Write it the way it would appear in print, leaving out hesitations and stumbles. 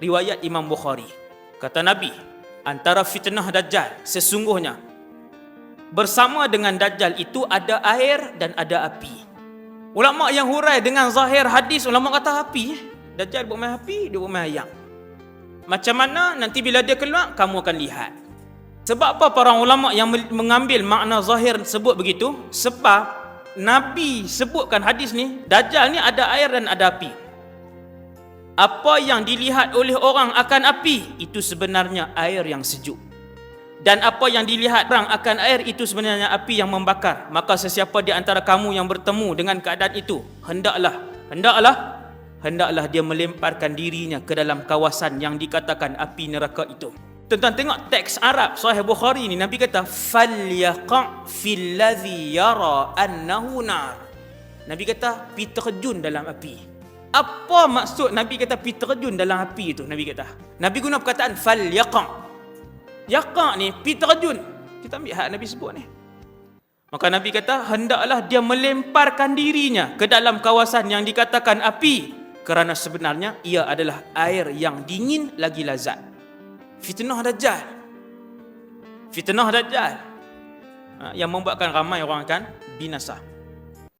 riwayat Imam Bukhari. Kata Nabi, antara fitnah Dajjal sesungguhnya bersama dengan Dajjal itu ada air dan ada api. Ulama yang hurai dengan zahir hadis, ulama kata api. Dajjal buat main api, dia buat main ayam. Macam mana nanti bila dia keluar, kamu akan lihat. Sebab apa para ulama yang mengambil makna zahir sebut begitu? Sebab Nabi sebutkan hadis ni, Dajjal ni ada air dan ada api. Apa yang dilihat oleh orang akan api, itu sebenarnya air yang sejuk. Dan apa yang dilihat orang akan air, itu sebenarnya api yang membakar. Maka sesiapa di antara kamu yang bertemu dengan keadaan itu, hendaklah dia melemparkan dirinya ke dalam kawasan yang dikatakan api neraka itu. Tuan-tuan tengok teks Arab Sahih Bukhari ni, Nabi kata falyaqa' fil ladzi yara annahu nar. Nabi kata pi terjun dalam api. Apa maksud Nabi kata pi terjun dalam api itu? Nabi guna perkataan falyaqa'. Yaqa' ni pi terjun. Kita ambil hak Nabi sebut ni. Maka Nabi kata hendaklah dia melemparkan dirinya ke dalam kawasan yang dikatakan api, kerana sebenarnya ia adalah air yang dingin lagi lazat. Fitnah Dajjal yang membuatkan ramai orang akan binasa.